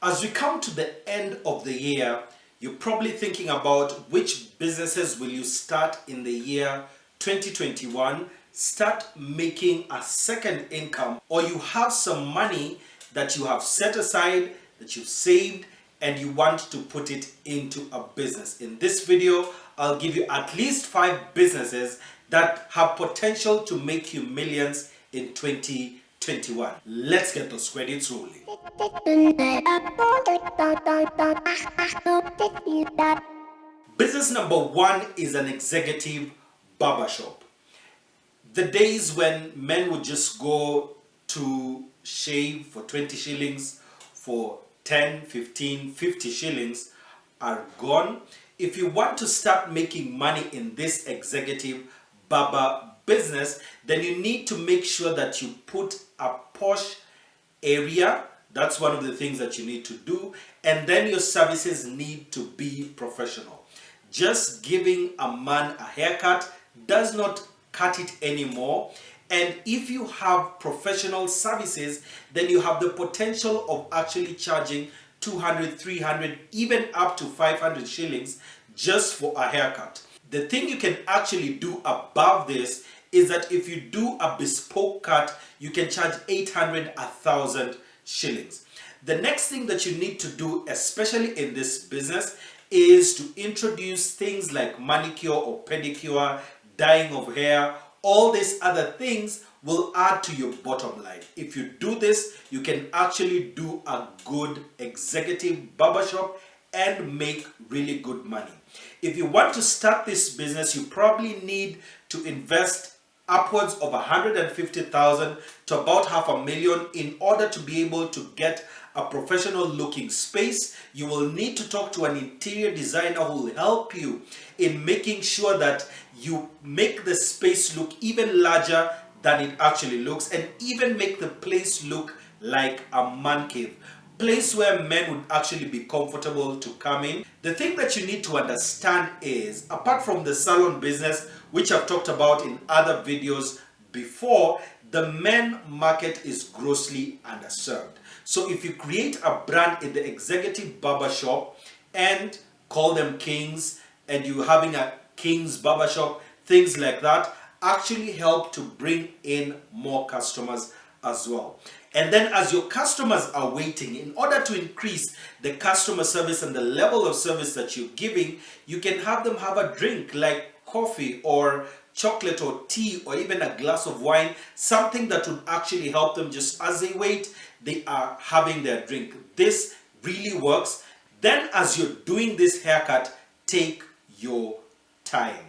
As we come to the end of the year, you're probably thinking about which businesses will you start in the year 2021, start making a second income, or you have some money that you have set aside, that you've saved, and you want to put it into a business. In this video, I'll give you at least 5 businesses that have potential to make you millions in 2021. Let's get those credits rolling. Business number 1 is an executive barbershop. The days when men would just go to shave for 20 shillings, for 10, 15, 50 shillings are gone. If you want to start making money in this executive barber business, then you need to make sure that you put a posh area. That's one of the things that you need to do. And then your services need to be professional. Just giving a man a haircut does not cut it anymore. And if you have professional services, then you have the potential of actually charging 200, 300, even up to 500 shillings just for a haircut. The thing you can actually do above this is that if you do a bespoke cut, you can charge 800, 1,000 shillings. The next thing that you need to do, especially in this business, is to introduce things like manicure or pedicure, dyeing of hair. All these other things will add to your bottom line. If you do this, you can actually do a good executive barbershop and make really good money. If you want to start this business, you probably need to invest upwards of 150,000 to about 500,000 in order to be able to get a professional looking space. You will need to talk to an interior designer who will help you in making sure that you make the space look even larger than it actually looks, and even make the place look like a man cave, place where men would actually be comfortable to come in. The thing that you need to understand is, apart from the salon business, which I've talked about in other videos before, the men market is grossly underserved. So if you create a brand in the executive barbershop and call them Kings, and you're having a King's barbershop, things like that actually help to bring in more customers as well. And then as your customers are waiting, in order to increase the customer service and the level of service that you're giving, you can have them have a drink like coffee or chocolate or tea or even a glass of wine, something that would actually help them just as they wait, they are having their drink. This really works. Then as you're doing this haircut, take your time.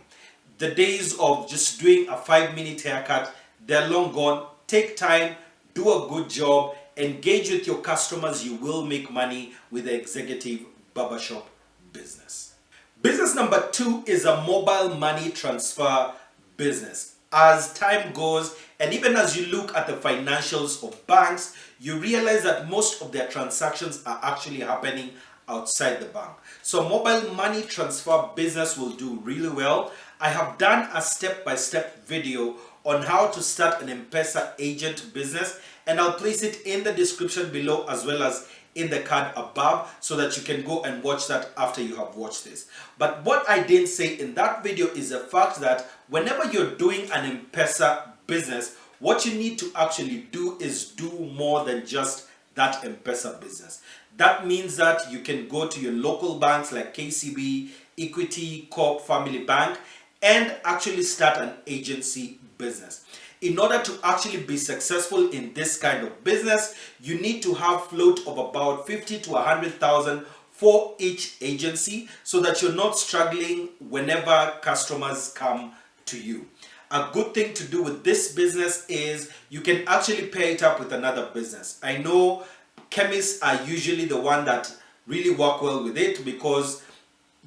The days of just doing a 5-minute haircut, they're long gone. Take time, do a good job, engage with your customers. You will make money with the executive barbershop business. Business number 2 is a mobile money transfer business. As time goes, and even as you look at the financials of banks, you realize that most of their transactions are actually happening outside the bank. So mobile money transfer business will do really well. I have done a step-by-step video on how to start an MPESA agent business, and I'll place it in the description below as well as in the card above, so that you can go and watch that after you have watched this. But what I didn't say in that video is the fact that whenever you're doing an MPESA business, what you need to actually do is do more than just that MPESA business. That means that you can go to your local banks like KCB, Equity, Corp, Family Bank, and actually start an agency business. In order to actually be successful in this kind of business, you need to have float of about 50 to 100,000 for each agency, so that you're not struggling whenever customers come to you. A good thing to do with this business is you can actually pair it up with another business. I know chemists are usually the one that really work well with it, because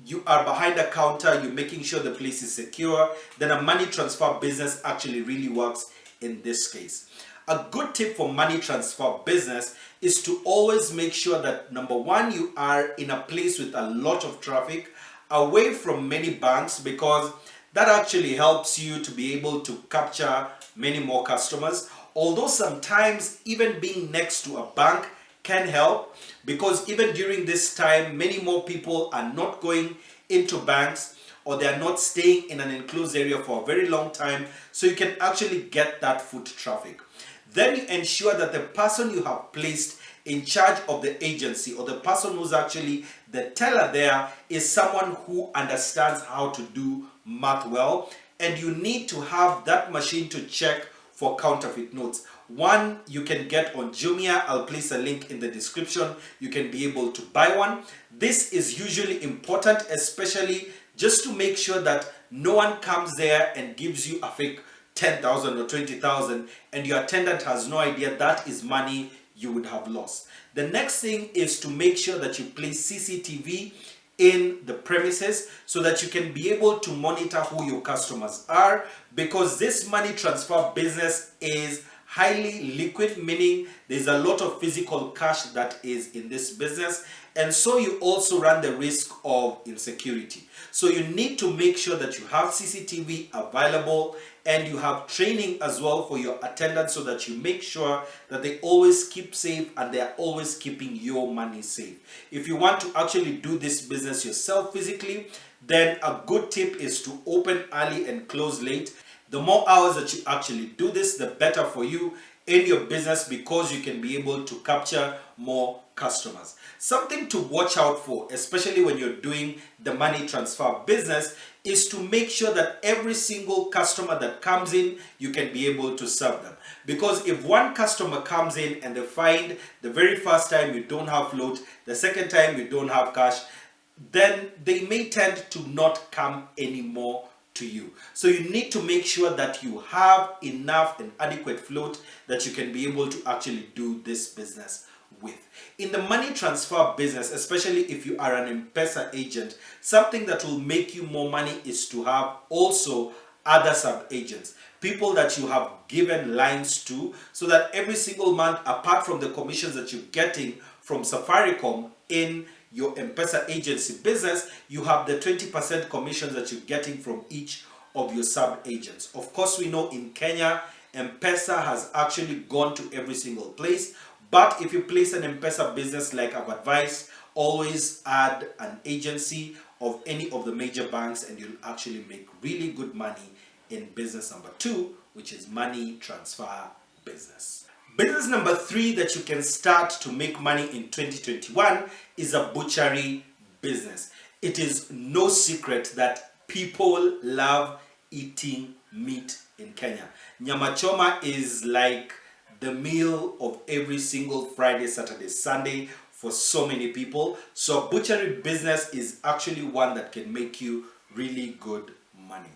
you are behind a counter, you're making sure the place is secure. Then a money transfer business actually really works in this case. A good tip for money transfer business is to always make sure that, number 1, you are in a place with a lot of traffic, away from many banks, because that actually helps you to be able to capture many more customers. Although sometimes even being next to a bank can help, because even during this time, many more people are not going into banks, or they are not staying in an enclosed area for a very long time, so you can actually get that foot traffic. Then you ensure that the person you have placed in charge of the agency, or the person who's actually the teller there, is someone who understands how to do math well, and you need to have that machine to check for counterfeit notes. One you can get on Jumia. I'll place a link in the description. You can be able to buy one. This is usually important, especially just to make sure that no one comes there and gives you a fake 10,000 or 20,000 and your attendant has no idea that is money you would have lost. The next thing is to make sure that you place CCTV in the premises so that you can be able to monitor who your customers are, because this money transfer business is highly liquid, meaning there's a lot of physical cash that is in this business, and so you also run the risk of insecurity. So you need to make sure that you have CCTV available, and you have training as well for your attendants, so that you make sure that they always keep safe and they are always keeping your money safe. If you want to actually do this business yourself physically, then a good tip is to open early and close late. The more hours that you actually do this, the better for you in your business, because you can be able to capture more customers. Something to watch out for, especially when you're doing the money transfer business, is to make sure that every single customer that comes in, you can be able to serve them. Because if one customer comes in and they find the very first time you don't have float, the second time you don't have cash, then they may tend to not come anymore to you. So you need to make sure that you have enough and adequate float that you can be able to actually do this business with. In the money transfer business, especially if you are an M-PESA agent, something that will make you more money is to have also other sub-agents, people that you have given lines to, so that every single month, apart from the commissions that you're getting from Safaricom in your M-PESA agency business, you have the 20% commissions that you're getting from each of your sub-agents. Of course, we know in Kenya, M-PESA has actually gone to every single place. But if you place an M-PESA business, like I've advised, always add an agency of any of the major banks, and you'll actually make really good money in business number 2, which is money transfer business. Business number 3 that you can start to make money in 2021 is a butchery business. It is no secret that people love eating meat in Kenya. Nyama choma is like the meal of every single Friday, Saturday, Sunday for so many people. So butchery business is actually one that can make you really good money.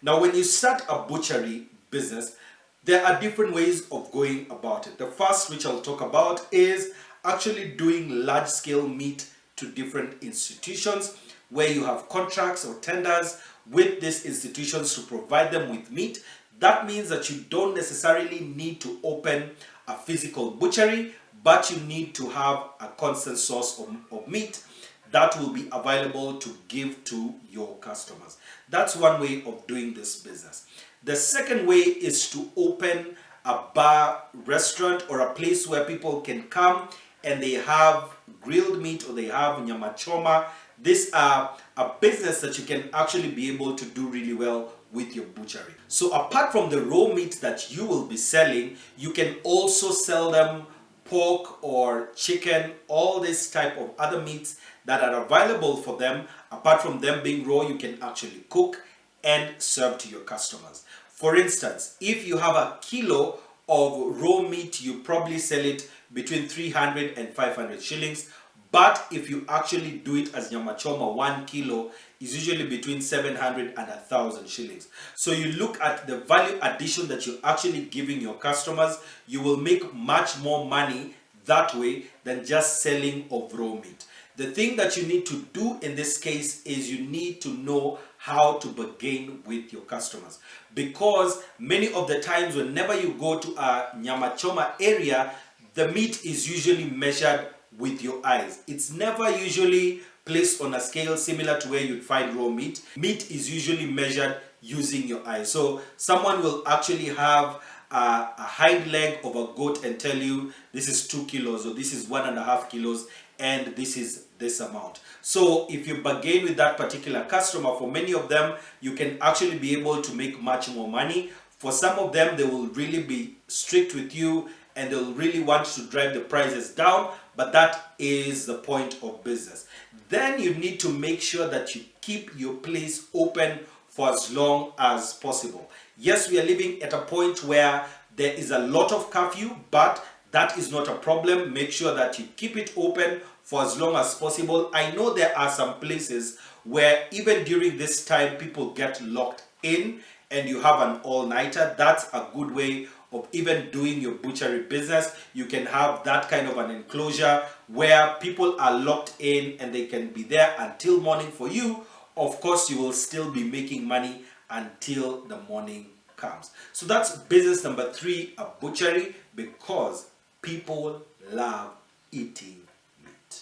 Now, when you start a butchery business, there are different ways of going about it. The first, which I'll talk about, is actually doing large-scale meat to different institutions, where you have contracts or tenders with these institutions to provide them with meat. That means that you don't necessarily need to open a physical butchery, but you need to have a constant source of meat that will be available to give to your customers. That's one way of doing this business. The second way is to open a bar, restaurant, or a place where people can come and they have grilled meat, or they have nyama choma. These are a business that you can actually be able to do really well with your butchery. So apart from the raw meat that you will be selling, you can also sell them pork or chicken, all this type of other meats that are available for them. Apart from them being raw, you can actually cook and serve to your customers. For instance, if you have a kilo of raw meat, you probably sell it between 300 and 500 shillings. But if you actually do it as nyama choma, 1 kilo is usually between 700 and 1,000 shillings. So you look at the value addition that you're actually giving your customers, you will make much more money that way than just selling of raw meat. The thing that you need to do in this case is you need to know how to bargain with your customers, because many of the times whenever you go to a nyama choma area, the meat is usually measured with your eyes. It's never usually placed on a scale similar to where you'd find raw meat. Meat is usually measured using your eyes. So someone will actually have a hind leg of a goat and tell you this is 2 kilos or this is 1.5 kilos, and this is this amount. So if you bargain with that particular customer, for many of them, you can actually be able to make much more money. For some of them, they will really be strict with you and they'll really want to drive the prices down, but that is the point of business. Then you need to make sure that you keep your place open for as long as possible. Yes, we are living at a point where there is a lot of curfew, but that is not a problem. Make sure that you keep it open for as long as possible. I know there are some places where even during this time people get locked in and you have an all-nighter. That's a good way of even doing your butchery business. You can have that kind of an enclosure where people are locked in and they can be there until morning for you. Of course, you will still be making money until the morning comes. So that's business number 3, a butchery, because people love eating meat.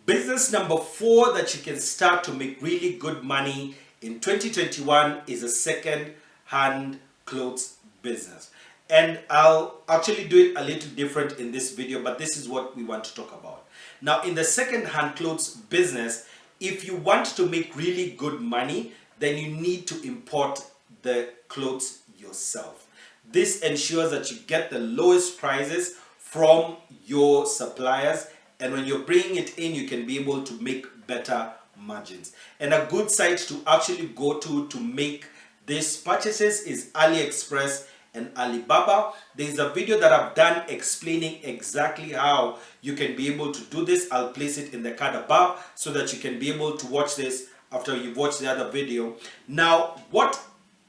Business number 4 that you can start to make really good money in 2021 is a second-hand clothes business. And I'll actually do it a little different in this video, but this is what we want to talk about. Now, in the second-hand clothes business, if you want to make really good money, then you need to import the clothes yourself. This ensures that you get the lowest prices from your suppliers, and when you're bringing it in, you can be able to make better margins. And a good site to actually go to make these purchases is AliExpress and Alibaba. There's a video that I've done explaining exactly how you can be able to do this. I'll place it in the card above so that you can be able to watch this after you've watched the other video. Now, what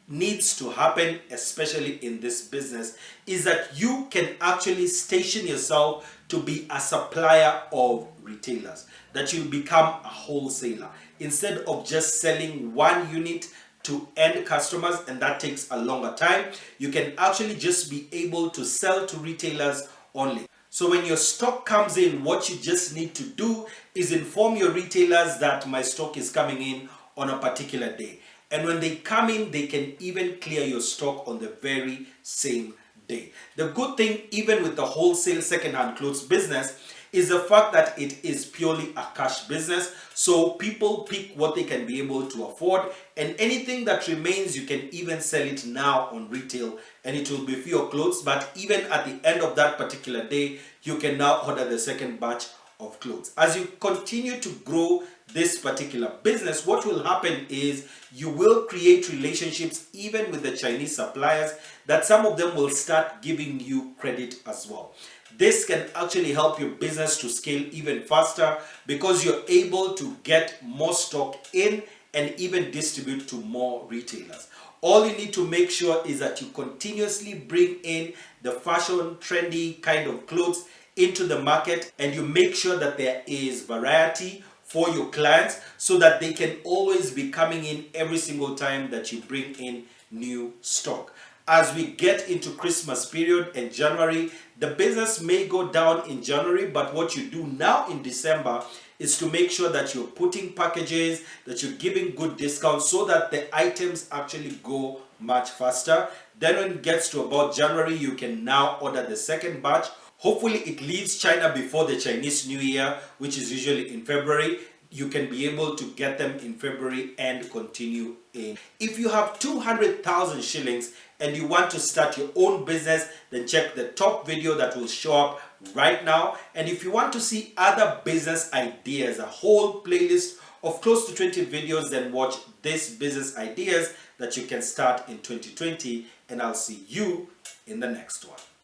needs to happen, especially in this business, is that you can actually station yourself to be a supplier of retailers, that you become a wholesaler instead of just selling one unit to end customers, and that takes a longer time. You can actually just be able to sell to retailers only. So when your stock comes in, what you just need to do is inform your retailers that my stock is coming in on a particular day. And when they come in, they can even clear your stock on the very same day. The good thing, even with the wholesale second-hand clothes business, is the fact that it is purely a cash business. So people pick what they can be able to afford, and anything that remains, you can even sell it now on retail and it will be for your clothes. But even at the end of that particular day, you can now order the second batch of clothes. As you continue to grow this particular business, what will happen is you will create relationships even with the Chinese suppliers, that some of them will start giving you credit as well. This can actually help your business to scale even faster because you're able to get more stock in and even distribute to more retailers. All you need to make sure is that you continuously bring in the fashion, trendy kind of clothes into the market, and you make sure that there is variety for your clients so that they can always be coming in every single time that you bring in new stock. As we get into Christmas period and January, the business may go down in January, but what you do now in December is to make sure that you're putting packages, that you're giving good discounts so that the items actually go much faster. Then when it gets to about January, you can now order the second batch. Hopefully it leaves China before the Chinese New Year, which is usually in February. You can be able to get them in February and continue in. If you have 200,000 shillings and you want to start your own business, then check the top video that will show up right now. And if you want to see other business ideas, a whole playlist of close to 20 videos, then watch this business ideas that you can start in 2020. And I'll see you in the next one.